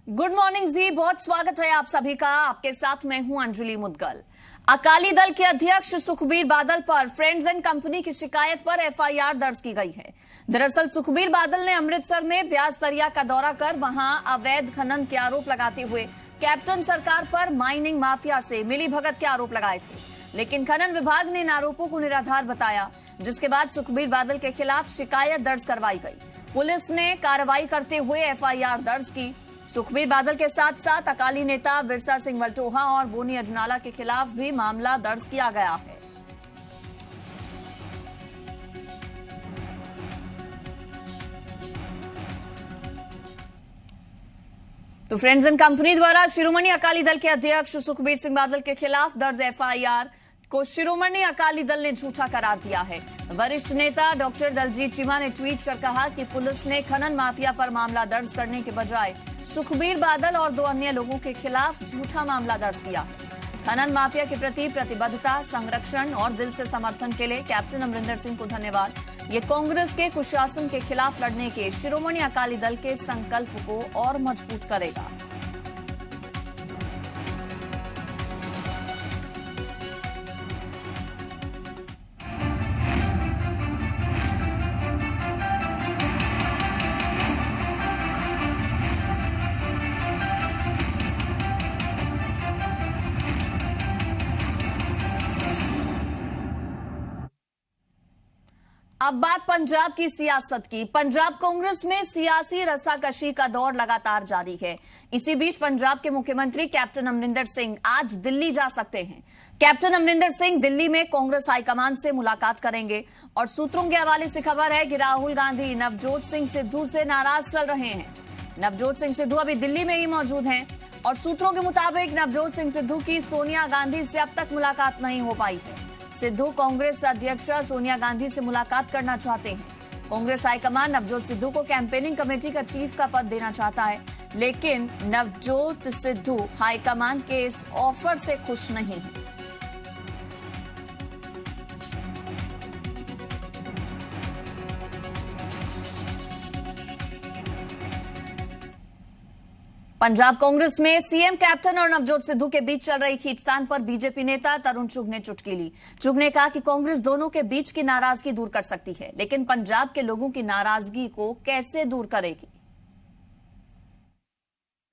Good morning जी, बहुत स्वागत है आप सभी का। आपके साथ मैं हूं अंजलि मुदगल। अकाली दल के अध्यक्ष सुखबीर बादल पर फ्रेंड्स एंड कंपनी की शिकायत पर एफआईआर दर्ज की गई है। दरअसल सुखबीर बादल ने अमृतसर में ब्यास दरिया का दौरा कर वहां अवैध खनन के आरोप लगाते हुए कैप्टन सरकार पर माइनिंग माफिया से मिलीभगत के आरोप लगाए थे, लेकिन खनन विभाग ने इन आरोपों को निराधार बताया, जिसके बाद सुखबीर बादल के खिलाफ शिकायत दर्ज करवाई गई। पुलिस ने कार्रवाई करते हुए एफआईआर दर्ज की। सुखबीर बादल के साथ साथ अकाली नेता बिरसा सिंह वल्टोहा और बोनी अजनाला के खिलाफ भी मामला दर्ज किया गया है। तो फ्रेंड्स एंड कंपनी द्वारा शिरोमणि अकाली दल के अध्यक्ष सुखबीर सिंह बादल के खिलाफ दर्ज एफआईआर को शिरोमणि अकाली दल ने झूठा करार दिया है। वरिष्ठ नेता डॉक्टर दलजीत चीमा ने ट्वीट कर कहा कि पुलिस ने खनन माफिया पर मामला दर्ज करने के बजाय सुखबीर बादल और 2 अन्य लोगों के खिलाफ झूठा मामला दर्ज किया। खनन माफिया के प्रति प्रतिबद्धता, संरक्षण और दिल से समर्थन के लिए कैप्टन अमरिंदर सिंह को धन्यवाद। ये कांग्रेस के कुशासन के खिलाफ लड़ने के शिरोमणि अकाली दल के संकल्प को और मजबूत करेगा। अब बात पंजाब की सियासत की। पंजाब कांग्रेस में सियासी रसाकशी का दौर लगातार जारी है। इसी बीच पंजाब के मुख्यमंत्री कैप्टन अमरिंदर सिंह आज दिल्ली जा सकते हैं। कैप्टन अमरिंदर सिंह दिल्ली में कांग्रेस हाईकमान से मुलाकात करेंगे और सूत्रों के हवाले से खबर है कि राहुल गांधी नवजोत सिंह सिद्धू से नाराज चल रहे हैं। नवजोत सिंह सिद्धू अभी दिल्ली में ही मौजूद हैं और सूत्रों के मुताबिक नवजोत सिंह सिद्धू की सोनिया गांधी से अब तक मुलाकात नहीं हो पाई है। सिद्धू कांग्रेस अध्यक्ष सोनिया गांधी से मुलाकात करना चाहते हैं। कांग्रेस हाईकमान नवजोत सिद्धू को कैंपेनिंग कमेटी का चीफ का पद देना चाहता है, लेकिन नवजोत सिद्धू हाईकमान के इस ऑफर से खुश नहीं है। पंजाब कांग्रेस में सीएम कैप्टन और नवजोत सिद्धू के बीच चल रही खींचतान पर बीजेपी नेता तरुण चुग ने चुटकी ली। चुग ने कहा कि कांग्रेस दोनों के बीच की नाराजगी दूर कर सकती है, लेकिन पंजाब के लोगों की नाराजगी को कैसे दूर करेगी।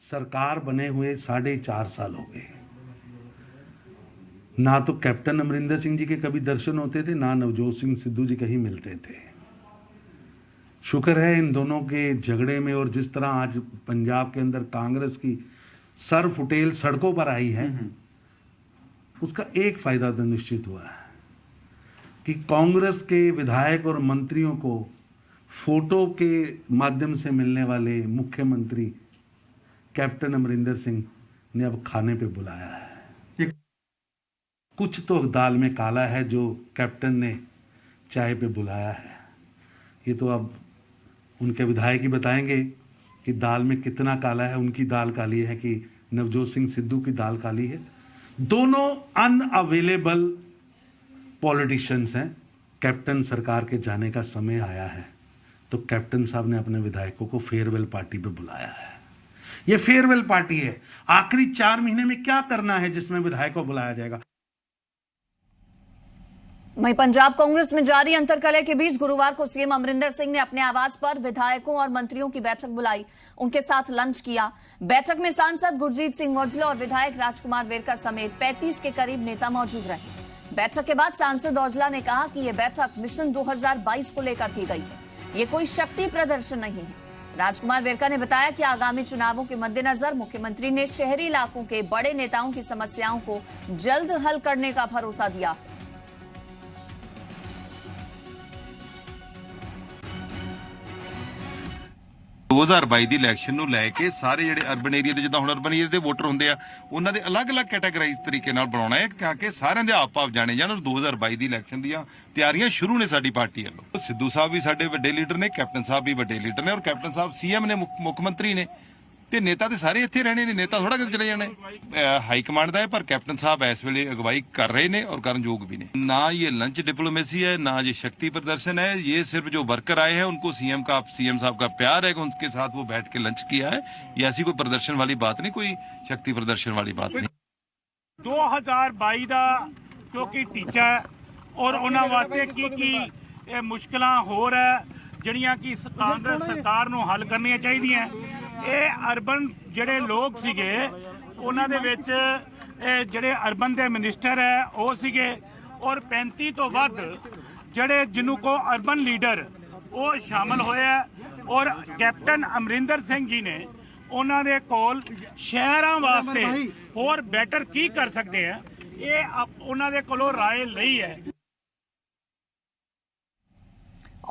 सरकार बने हुए 4.5 साल हो गए, ना तो कैप्टन अमरिंदर सिंह जी के कभी दर्शन होते थे, ना नवजोत सिंह सिद्धू जी कहीं मिलते थे। शुक्र है इन दोनों के झगड़े में, और जिस तरह आज पंजाब के अंदर कांग्रेस की सर फुटेल सड़कों पर आई है, उसका एक फायदा तो निश्चित हुआ है कि कांग्रेस के विधायक और मंत्रियों को फोटो के माध्यम से मिलने वाले मुख्यमंत्री कैप्टन अमरिंदर सिंह ने अब खाने पे बुलाया है। कुछ तो दाल में काला है जो कैप्टन ने चाय पे बुलाया है। ये तो अब उनके विधायक ही बताएंगे कि दाल में कितना काला है। उनकी दाल काली है कि नवजोत सिंह सिद्धू की दाल काली है। दोनों अनअवेलेबल पॉलिटिशियंस हैं। कैप्टन सरकार के जाने का समय आया है तो कैप्टन साहब ने अपने विधायकों को फेयरवेल पार्टी पे बुलाया है। ये फेयरवेल पार्टी है। आखिरी 4 महीने में क्या करना है जिसमें विधायकों को बुलाया जाएगा। वहीं पंजाब कांग्रेस में जारी अंतर्कलह के बीच गुरुवार को सीएम अमरिंदर सिंह ने अपने आवास पर विधायकों और मंत्रियों की बैठक बुलाई, उनके साथ लंच किया। बैठक में सांसद गुरजीत सिंह औजला और विधायक राजकुमार वेरका समेत 35 के करीब नेता मौजूद रहे। बैठक के बाद सांसद औजला ने कहा कि यह बैठक मिशन 2022 को लेकर की गई है, ये कोई शक्ति प्रदर्शन नहीं है। राजकुमार वेरका ने बताया कि आगामी चुनावों के मद्देनजर मुख्यमंत्री ने शहरी इलाकों के बड़े नेताओं की समस्याओं को जल्द हल करने का भरोसा दिया। 2022 ਦੀ ਇਲੈਕਸ਼ਨ ਨੂੰ ਲੈ ਕੇ ਸਾਰੇ ਜਿਹੜੇ ਅਰਬਨ ਏਰੀਆ ਦੇ, ਜਿੱਦਾਂ ਹੁਣ ਅਰਬਨ ਏਰੀਆ ਦੇ ਵੋਟਰ ਹੁੰਦੇ ਆ, ਉਹਨਾਂ ਦੇ ਅਲੱਗ-ਅਲੱਗ ਕੈਟਾਗਰਾਈਜ਼ ਤਰੀਕੇ ਨਾਲ ਬਣਾਉਣਾ ਹੈ ਤਾਂ ਕਿ ਸਾਰਿਆਂ ਦੇ ਆਪ-ਆਪ ਜਾਣੇ ਜਾਣ। ਔਰ 2022 ਦੀ ਇਲੈਕਸ਼ਨ ਦੀਆਂ ਤਿਆਰੀਆਂ ਸ਼ੁਰੂ ਨੇ ਸਾਡੀ ਪਾਰਟੀ ਵੱਲੋਂ। ਸਿੱਧੂ ਸਾਹਿਬ ਵੀ ਸਾਡੇ ਵੱਡੇ ਲੀਡਰ ਨੇ, ਕੈਪਟਨ ਸਾਹਿਬ ਵੀ ਵੱਡੇ ਲੀਡਰ ਨੇ, ਔਰ ਕੈਪਟਨ ਸਾਹਿਬ ਸੀਐਮ ਨੇ, ਮੁੱਖ ਮੰਤਰੀ ਨੇ। ਤੇ ਨੇਤਾ ਤੇ ਸਾਰੇ ਇੱਥੇ ਰਹਿਣੇ ਨੇ, ਨੇਤਾ ਥੋੜਾ ਕਿਤੇ ਚਲੇ ਜਾਣੇ। ਹਾਈ कमांड ਦਾ ਹੈ, ਪਰ कैप्टन साहब इस वेले अगवाई कर रहे हैं और करन योग भी ने। ना ये लंच डिप्लोमेसी है, ना ये शक्ति प्रदर्शन है, ये सिर्फ जो वर्कर आए हैं उनको सीएम साहब का प्यार है कि उनके साथ वो बैठ के लंच किया है। ये ऐसी कोई प्रदर्शन वाली बात नहीं, कोई शक्ति प्रदर्शन वाली बात नहीं। 2022 ਦਾ ਕਿਉਂਕਿ ਟੀਚਾ ਹੈ ਔਰ ਉਹਨਾਂ ਵਾਸਤੇ ਕੀ ਇਹ ਮੁਸ਼ਕਲਾਂ ਹੋਰ ਹੈ ਜਿਹੜੀਆਂ ਕਿ ਕਾਂਗਰਸ ਸਰਕਾਰ ਨੂੰ ਹੱਲ ਕਰਨੀਆਂ ਚਾਹੀਦੀਆਂ। ਇਹ ਅਰਬਨ ਜਿਹੜੇ ਲੋਕ ਸੀਗੇ ਉਹਨਾਂ ਦੇ ਵਿੱਚ ਜਿਹੜੇ ਅਰਬਨ ਦੇ ਮਿਨਿਸਟਰ ਹੈ ਉਹ ਸੀਗੇ ਔਰ 35 ਤੋਂ ਵੱਧ ਜਿਹੜੇ ਜਿਹਨੂੰ ਕੋ ਅਰਬਨ ਲੀਡਰ ਉਹ ਸ਼ਾਮਲ ਹੋਇਆ ਔਰ ਕੈਪਟਨ ਅਮਰਿੰਦਰ ਸਿੰਘ ਜੀ ਨੇ ਉਹਨਾਂ ਦੇ ਕੋਲ ਸ਼ਹਿਰਾਂ ਵਾਸਤੇ ਹੋਰ ਬੈਟਰ ਕੀ ਕਰ ਸਕਦੇ ਆ ਇਹ ਉਹਨਾਂ ਦੇ ਕੋਲੋਂ ਰਾਏ ਲਈ ਹੈ।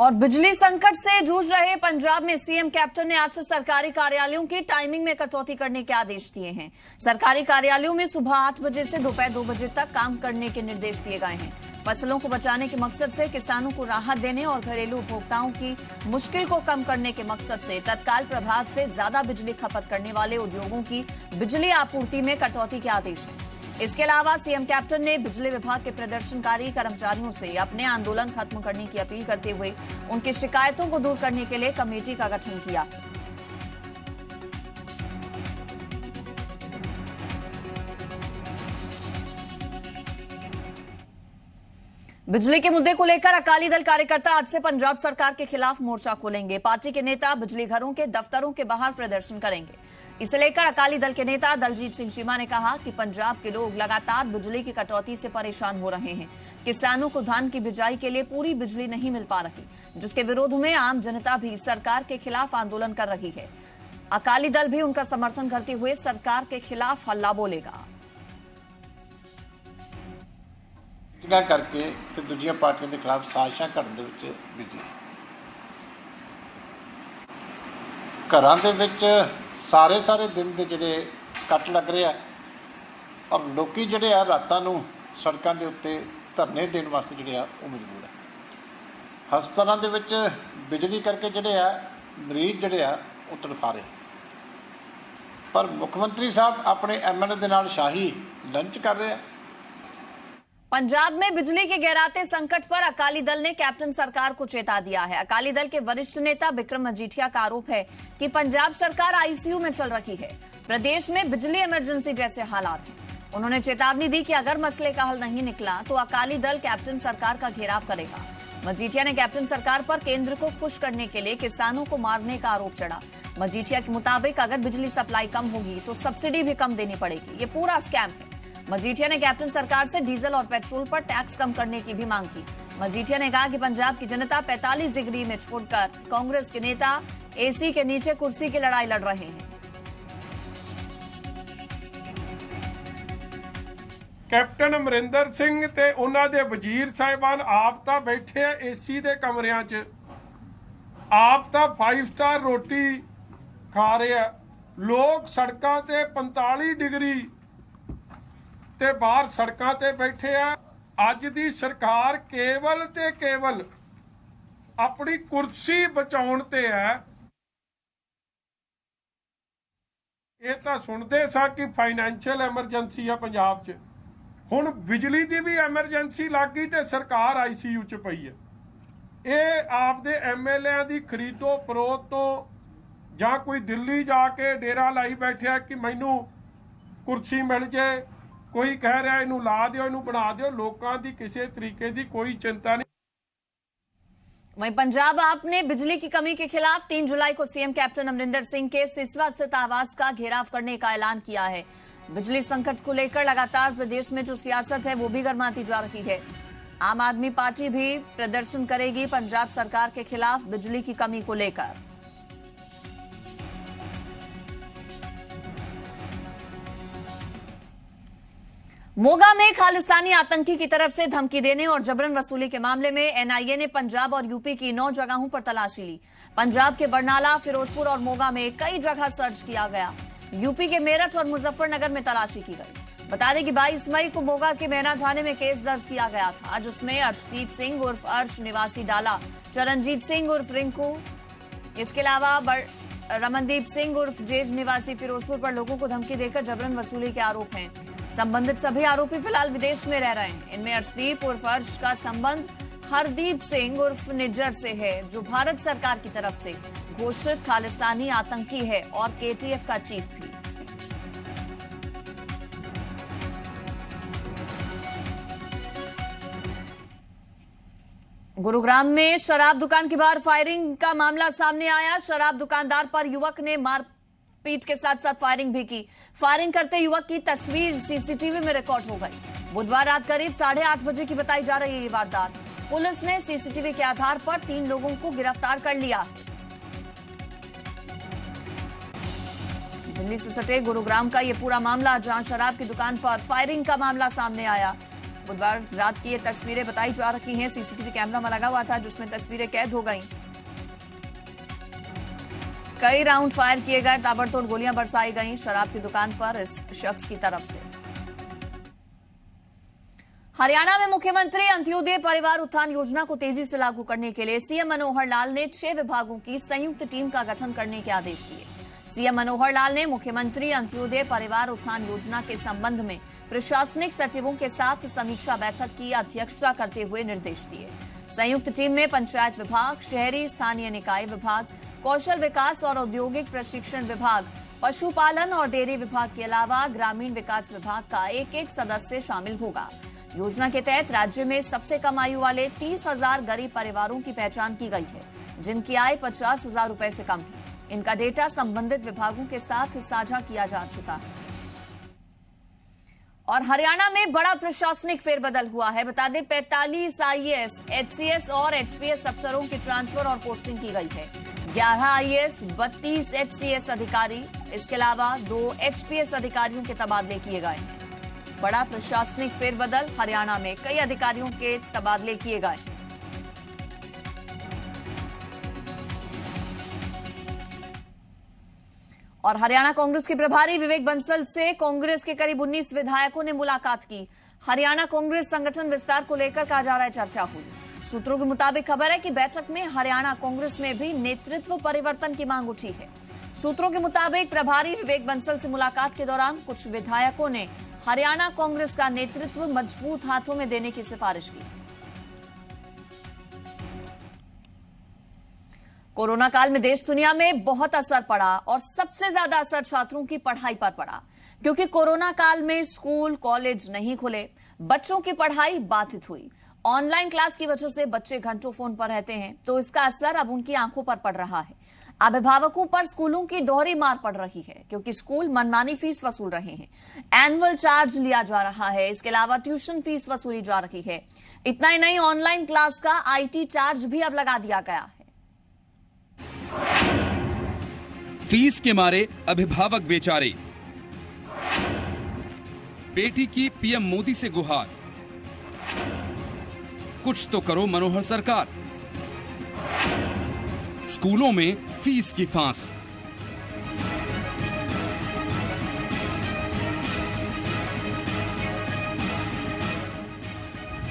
और बिजली संकट से जूझ रहे पंजाब में सीएम कैप्टन ने आज से सरकारी कार्यालयों की टाइमिंग में कटौती करने के आदेश दिए हैं। सरकारी कार्यालयों में सुबह 8 बजे से दोपहर 2 बजे तक काम करने के निर्देश दिए गए हैं। फसलों को बचाने के मकसद से, किसानों को राहत देने और घरेलू उपभोक्ताओं की मुश्किल को कम करने के मकसद से तत्काल प्रभाव से ज्यादा बिजली खपत करने वाले उद्योगों की बिजली आपूर्ति में कटौती के आदेश हैं। इसके अलावा सीएम कैप्टन ने बिजली विभाग के प्रदर्शनकारी कर्मचारियों से अपने आंदोलन खत्म करने की अपील करते हुए उनकी शिकायतों को दूर करने के लिए कमेटी का गठन किया। बिजली के मुद्दे को लेकर अकाली दल कार्यकर्ता आज से पंजाब सरकार के खिलाफ मोर्चा खोलेंगे। पार्टी के नेता बिजली घरों के दफ्तरों के बाहर प्रदर्शन करेंगे। इसे लेकर अकाली दल के नेता दलजीत सिंह चीमा ने कहा कि पंजाब के लोग लगातार बिजली की कटौती से परेशान हो रहे हैं। किसानों को धान की बिजाई के लिए पूरी बिजली नहीं मिल पा रही, जिसके विरोध में आम जनता भी सरकार के खिलाफ आंदोलन कर रही है। अकाली दल भी उनका समर्थन करते हुए सरकार के खिलाफ हल्ला बोलेगा। करके ते दूजियां पार्टियों के खिलाफ साजिशां करने दे विच बिजी घरां दे विच सारे दिन के जिहड़े कट लग रहे हैं और लोकी जिहड़े आ रातां नूं सड़कां दे उत्ते धरने देण वास्ते जिहड़े आ वो मजबूर है। हस्पतालों दे विच बिजली करके जिहड़े आ मरीज जिहड़े आ वो तड़फा रहे, पर मुख्यमंत्री साहब अपने MLA दे नाल शाही लंच कर रहे हैं। पंजाब में बिजली के गहराते संकट पर अकाली दल ने कैप्टन सरकार को चेता दिया है। अकाली दल के वरिष्ठ नेता बिक्रम मजीठिया का आरोप है कि पंजाब सरकार आईसीयू में चल रही है। प्रदेश में बिजली इमरजेंसी जैसे हालात हैं। उन्होंने चेतावनी दी कि अगर मसले का हल नहीं निकला तो अकाली दल कैप्टन सरकार का घेराव करेगा। मजीठिया ने कैप्टन सरकार पर केंद्र को खुश करने के लिए किसानों को मारने का आरोप चढ़ा। मजीठिया के मुताबिक अगर बिजली सप्लाई कम होगी तो सब्सिडी भी कम देनी पड़ेगी। ये पूरा स्कैम है। मजीठिया ने कैप्टन सरकार से डीजल और पेट्रोल पर टैक्स कम करने की भी मांग की। मजीठिया ने कहा कि पंजाब की जनता 45 डिग्री में छोड़कर कांग्रेस के नेता एसी के नीचे कुर्सी की लड़ाई लड़ रहे हैं। कैप्टन अमरिंदर सिंह ते उन्हां दे वजीर साहिबान आप तां बैठे आ एसी दे कमरियां च, आप तां 5 स्टार रोटी खा रहे आ। लोग सड़कां ते 45 डिग्री ते बाहर सड़कां ते बैठे आ। अज दी सरकार केवल ते केवल अपनी कुर्सी बचाउण ते है। ये तां सुणदे सा कि फाइनैंशियल एमरजेंसी आ पंजाब च, हुण बिजली दी भी एमरजेंसी लग गई ते सरकार आईसीयू च पई है। ये आपदे MLA दी खरीदो फरोख्त तो जां कोई दिल्ली जाके डेरा लाई बैठा कि मैनू कुर्सी मिल जाए, कोई कह रहा है इनू ला दियो, इनू बना दियो। लोगों की किसी तरीके की कोई चिंता नहीं। वहीं पंजाब आप ने बिजली की कमी के खिलाफ 3 जुलाई को सीएम कैप्टन अमरिंदर सिंह के सिसवा स्थित आवास का घेराव करने का ऐलान किया है। बिजली संकट को लेकर लगातार प्रदेश में जो सियासत है वो भी गर्माती जा रही है। आम आदमी पार्टी भी प्रदर्शन करेगी पंजाब सरकार के खिलाफ बिजली की कमी को लेकर। मोगा में खालिस्तानी आतंकी की तरफ से धमकी देने और जबरन वसूली के मामले में एनआईए ने पंजाब और यूपी की 9 जगहों पर तलाशी ली। पंजाब के बरनाला, फिरोजपुर और मोगा में कई जगह सर्च किया गया। यूपी के मेरठ और मुजफ्फरनगर में तलाशी की गई। बता दें कि 22 मई को मोगा के मैना थाने में केस दर्ज किया गया था। आज उसमें अर्शदीप सिंह उर्फ अर्श निवासी डाला, चरणजीत सिंह उर्फ रिंकू, इसके अलावा रमनदीप सिंह उर्फ जेज निवासी फिरोजपुर पर लोगों को धमकी देकर जबरन वसूली के आरोप हैं। संबंधित सभी आरोपी फिलहाल विदेश में रह रहे हैं। इनमें अर्शदीप उर्फ अर्श का संबंध हरदीप सिंह उर्फ निज्जर से है, जो भारत सरकार की तरफ से घोषित खालिस्तानी आतंकी है और केटीएफ का चीफ भी। गुरुग्राम में शराब दुकान के बाहर फायरिंग का मामला सामने आया। शराब दुकानदार पर युवक ने मारपीट के साथ साथ फायरिंग भी की। फायरिंग करते युवक की तस्वीर सीसीटीवी में रिकॉर्ड हो गई। बुधवार रात करीब 8:30 बजे की बताई जा रही है ये वारदात। पुलिस ने सीसीटीवी के आधार पर 3 लोगों को गिरफ्तार कर लिया। दिल्ली से सटे गुरुग्राम का ये पूरा मामला, जहां शराब की दुकान पर फायरिंग का मामला सामने आया। बुधवार रात की ये तस्वीरें बताई जा रही हैं। सीसीटीवी कैमरा में लगा हुआ था, जिसमें तस्वीरें कैद हो गईं। कई राउंड फायर किए गए, ताबड़तोड़ गोलियां बरसाई गईं शराब की दुकान पर इस शख्स की तरफ से। हरियाणा में मुख्यमंत्री अंत्योदय परिवार उत्थान योजना को तेजी से लागू करने के लिए सीएम मनोहर लाल ने 6 विभागों की संयुक्त टीम का गठन करने के आदेश दिए। सीएम मनोहर लाल ने मुख्यमंत्री अंत्योदय परिवार उत्थान योजना के संबंध में प्रशासनिक सचिवों के साथ समीक्षा बैठक की अध्यक्षता करते हुए निर्देश दिए। संयुक्त टीम में पंचायत विभाग, शहरी स्थानीय निकाय विभाग, कौशल विकास और औद्योगिक प्रशिक्षण विभाग, पशुपालन और डेयरी विभाग के अलावा ग्रामीण विकास विभाग का एक सदस्य शामिल होगा। योजना के तहत राज्य में सबसे कम आयु वाले 30,000 गरीब परिवारों की पहचान की गई है, जिनकी आय 50,000 रुपए से कम है। इनका डेटा संबंधित विभागों के साथ साझा किया जा चुका है। और हरियाणा में बड़ा प्रशासनिक फेरबदल हुआ है। बता दें 45 आईएएस, एचसीएस और एचपीएस अफसरों की ट्रांसफर और पोस्टिंग की गई है। 11 आईएएस, 32 एचसीएस अधिकारी, इसके अलावा 2 एचपीएस अधिकारियों के तबादले किए गए हैं। बड़ा प्रशासनिक फेरबदल, हरियाणा में कई अधिकारियों के तबादले किए गए। और हरियाणा कांग्रेस के प्रभारी विवेक बंसल से कांग्रेस के करीब 19 विधायकों ने मुलाकात की। हरियाणा कांग्रेस संगठन विस्तार को लेकर कहा जा रहा है चर्चा हुई। सूत्रों के मुताबिक खबर है कि बैठक में हरियाणा कांग्रेस में भी नेतृत्व परिवर्तन की मांग उठी है। सूत्रों के मुताबिक प्रभारी विवेक बंसल से मुलाकात के दौरान कुछ विधायकों ने हरियाणा कांग्रेस का नेतृत्व मजबूत हाथों में देने की सिफारिश की। कोरोना काल में देश दुनिया में बहुत असर पड़ा और सबसे ज्यादा असर छात्रों की पढ़ाई पर पड़ा, क्योंकि कोरोना काल में स्कूल कॉलेज नहीं खुले, बच्चों की पढ़ाई बाधित हुई। ऑनलाइन क्लास की वजह से बच्चे घंटों फोन पर रहते हैं, तो इसका असर अब उनकी आंखों पर पड़ रहा है। अभिभावकों पर स्कूलों की दोहरी मार पड़ रही है, क्योंकि स्कूल मनमानी फीस वसूल रहे हैं। एनुअल चार्ज लिया जा रहा है, इसके अलावा ट्यूशन फीस वसूली जा रही है। इतना ही नहीं, ऑनलाइन क्लास का आईटी चार्ज भी अब लगा दिया गया है। फीस के मारे अभिभावक बेचारे। बेटी की पीएम मोदी से गुहार, कुछ तो करो मनोहर सरकार। स्कूलों में फीस की फांस।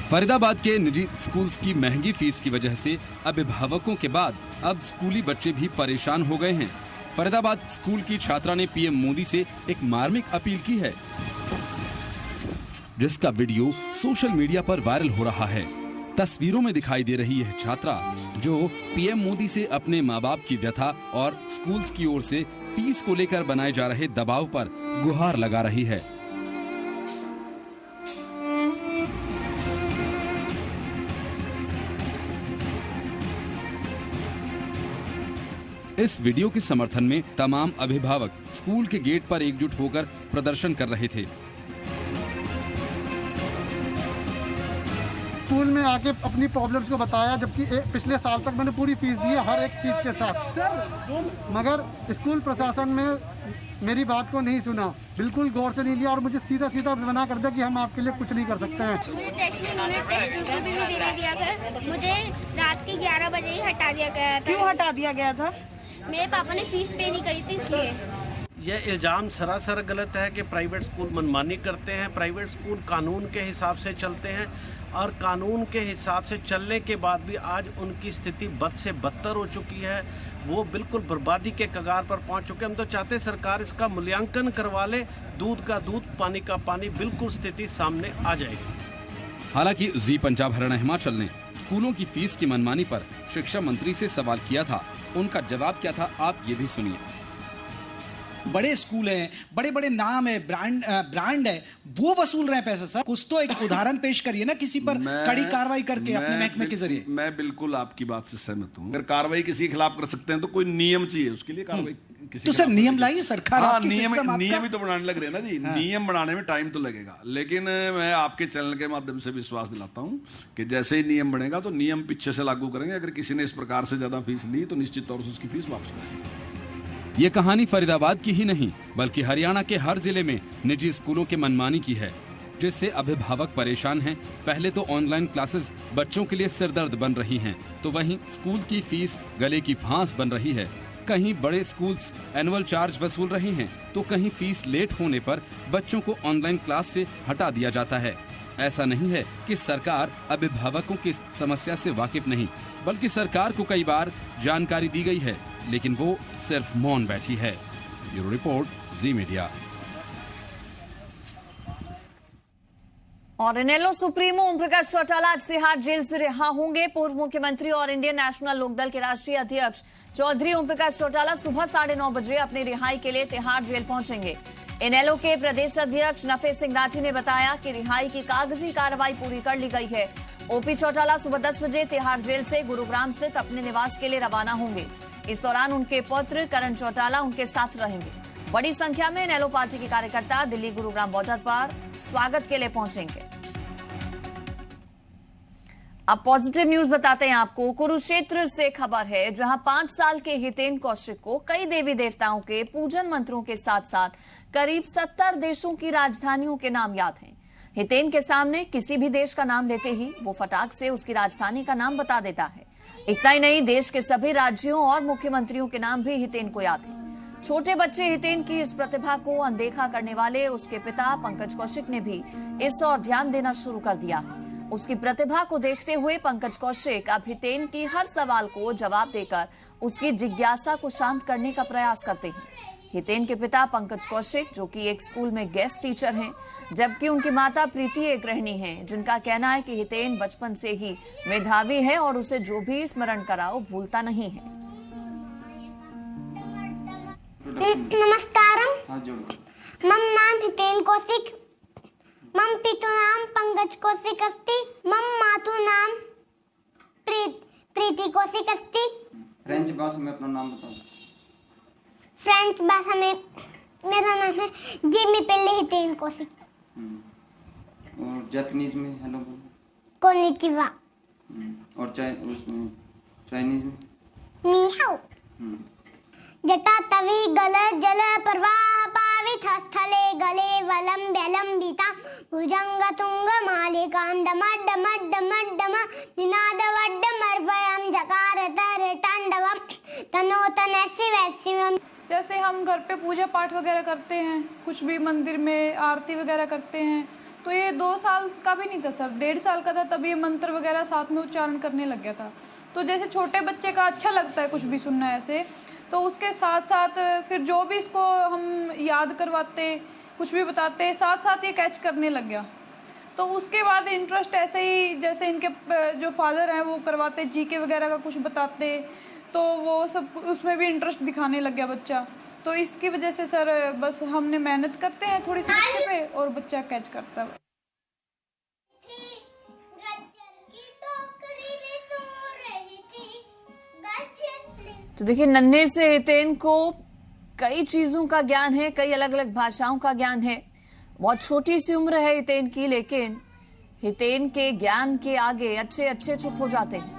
फरीदाबाद के निजी स्कूल्स की महंगी फीस की वजह से अभिभावकों के बाद अब स्कूली बच्चे भी परेशान हो गए हैं। फरीदाबाद स्कूल की छात्रा ने पीएम मोदी से एक मार्मिक अपील की है, जिसका वीडियो सोशल मीडिया पर वायरल हो रहा है। तस्वीरों में दिखाई दे रही है छात्रा जो पीएम मोदी से अपने माँ बाप की व्यथा और स्कूल्स की ओर से फीस को लेकर बनाए जा रहे दबाव पर गुहार लगा रही है। इस वीडियो के समर्थन में तमाम अभिभावक स्कूल के गेट पर एकजुट होकर प्रदर्शन कर रहे थे। स्कूल में आके अपनी प्रॉब्लम्स को बताया, जबकि पिछले साल तक मैंने पूरी फीस दी है हर एक चीज़ के साथ, मगर स्कूल प्रशासन में मेरी बात को नहीं सुना, बिल्कुल गौर से नहीं लिया और मुझे सीधा सीधा मना कर दिया कि हम आपके लिए कुछ नहीं कर सकते हैं। मुझे टेस्ट भी नहीं देने दिया था, मुझे रात के 11 बजे ही हटा दिया गया था। क्यों हटा दिया गया था? मेरे पापा ने फीस पे नहीं करी थी, इसलिए। यह इल्ज़ाम सरासर गलत है कि प्राइवेट स्कूल मनमानी करते हैं। प्राइवेट स्कूल कानून के हिसाब से चलते हैं और कानून के हिसाब से चलने के बाद भी आज उनकी स्थिति बद से बदतर हो चुकी है। वो बिल्कुल बर्बादी के कगार पर पहुंच चुके। हम तो चाहते हैं सरकार इसका मूल्यांकन करवा ले, दूध का दूध पानी का पानी, बिल्कुल स्थिति सामने आ जाएगी। हालांकि जी पंजाब हरियाणा हिमाचल ने स्कूलों की फीस की मनमानी पर शिक्षा मंत्री से सवाल किया था। उनका जवाब क्या था, आप ये भी सुनिए। बड़े स्कूल हैं, बड़े बड़े नाम है, ब्रांड है, वो वसूल रहे हैं पैसा। सर कुछ तो एक उदाहरण पेश करिए ना किसी पर कड़ी कार्रवाई करके अपने महकमे के जरिए। मैं बिल्कुल आपकी बात से सहमत हूँ। अगर कार्रवाई किसी के खिलाफ कर सकते हैं तो कोई नियम चाहिए उसके लिए कार्रवाई। तो सर नियम लाइए सरकार। हाँ, नियम ही तो बनाने लग रहे हैं ना जी। हाँ। नियम बनाने में टाइम तो लगेगा, लेकिन मैं आपके चैनल के माध्यम से विश्वास दिलाता हूँ कि जैसे ही नियम बनेगा तो नियम पीछे से लागू करेंगे। अगर किसी ने इस प्रकार से ज्यादा फीस ली तो निश्चित तौर से उसकी फीस वापस करेंगे। ये कहानी फरीदाबाद की ही नहीं बल्कि हरियाणा के हर जिले में निजी स्कूलों के मनमानी की है, जिससे अभिभावक परेशान हैं। पहले तो ऑनलाइन क्लासेस बच्चों के लिए सिरदर्द बन रही हैं, तो वहीं स्कूल की फीस गले की फांस बन रही है। कहीं बड़े स्कूल्स एनुअल चार्ज वसूल रहे हैं तो कहीं फीस लेट होने पर बच्चों को ऑनलाइन क्लास से हटा दिया जाता है। ऐसा नहीं है कि सरकार अभिभावकों की समस्या से वाकिफ नहीं, बल्कि सरकार को कई बार जानकारी दी गई है, लेकिन वो सिर्फ मौन बैठी है। ब्यूरो रिपोर्ट, जी मीडिया। और इनेलो सुप्रीमो ओम प्रकाश चौटाला आज तिहाड़ जेल से रिहा होंगे। पूर्व मुख्यमंत्री और इंडियन नेशनल लोकदल के राष्ट्रीय अध्यक्ष चौधरी ओम प्रकाश चौटाला सुबह 9:30 बजे अपनी रिहाई के लिए तिहाड़ जेल पहुंचेंगे। इनेलो के प्रदेश अध्यक्ष नफे सिंह राठी ने बताया कि रिहाई की कागजी कार्रवाई पूरी कर ली गई है। ओपी चौटाला सुबह 10 बजे तिहाड़ जेल से गुरुग्राम स्थित अपने निवास के लिए रवाना होंगे। इस दौरान उनके पुत्र करण चौटाला उनके साथ रहेंगे। बड़ी संख्या में इनेलो पार्टी के कार्यकर्ता दिल्ली गुरुग्राम बॉर्डर पर स्वागत के लिए पहुंचेंगे। अब पॉजिटिव न्यूज बताते हैं आपको। कुरुक्षेत्र से खबर है, जहां 5 साल के हितेन कौशिक को कई देवी देवताओं के पूजन मंत्रों के साथ साथ करीब 70 देशों की राजधानियों के नाम याद हैं। हितेन के सामने किसी भी देश का नाम लेते ही वो फटाक से उसकी राजधानी का नाम बता देता है। इतना ही नहीं, देश के सभी राज्यों और मुख्यमंत्रियों के नाम भी हितेन को याद है। छोटे बच्चे हितेन की इस प्रतिभा को अनदेखा करने वाले उसके पिता पंकज कौशिक ने भी इस ओर ध्यान देना शुरू कर दिया है। उसकी प्रतिभा को देखते हुए पंकज कौशिक अब हितेन की हर सवाल को जवाब देकर उसकी जिज्ञासा को शांत करने का प्रयास करते हैं। हितेन के पिता पंकज कौशिक, जो कि एक स्कूल में गेस्ट टीचर हैं, जबकि उनकी माता प्रीति एक गृहिणी हैं, जिनका कहना है कि हितेन बचपन से ही मेधावी है और उसे जो भी स्मरण कराओ भूलता नहीं है। नमस्कारम। मम नाम हितेन कौशिक, मम पितु नाम पंकज कौशिक अस्ति, मम मातु नाम प्रीति कौशिक अस्ति। फ्रेंच भाषा में अपना नाम बताओ। फ्रेंच भाषा में मेरा नाम है जिमी पेले हितेन कौशिक। और जापानीज में हेलो बोलो। कोनिचिवा। और चाइनीज में नी हाउ। जटा तवी गल जल प्रवाह पावित स्थले गले वलम व्यलंबिता भुजंग तुंग मालिकां डमड डमड डमड डम निनाद वड्डम अर्वयम जकार तर तांडवम तनो तनसि वैसिवम। जैसे हम घर पे पूजा पाठ वगैरह करते हैं, कुछ भी मंदिर में आरती वगैरह करते हैं, तो ये 2 साल का भी नहीं था सर, 1.5 साल का था, तब ये मंत्र वगैरह साथ में उच्चारण करने लग गया था। तो जैसे छोटे बच्चे का अच्छा लगता है कुछ भी सुनना ऐसे, तो उसके साथ साथ फिर जो भी इसको हम याद करवाते, कुछ भी बताते, साथ साथ ये कैच करने लग गया। तो उसके बाद इंटरेस्ट ऐसे ही, जैसे इनके जो फादर हैं वो करवाते, जीके वगैरह का कुछ बताते, तो वो सब उसमें भी इंटरेस्ट दिखाने लग गया बच्चा। तो इसकी वजह से सर बस हमने मेहनत करते हैं थोड़ी सी बच्चे पे और बच्चा कैच करता है। तो देखिए, नन्हे से हितेन को कई चीजों का ज्ञान है, कई अलग अलग भाषाओं का ज्ञान है। बहुत छोटी सी उम्र है हितेन की, लेकिन हितेन के ज्ञान के आगे अच्छे अच्छे चुप हो जाते हैं।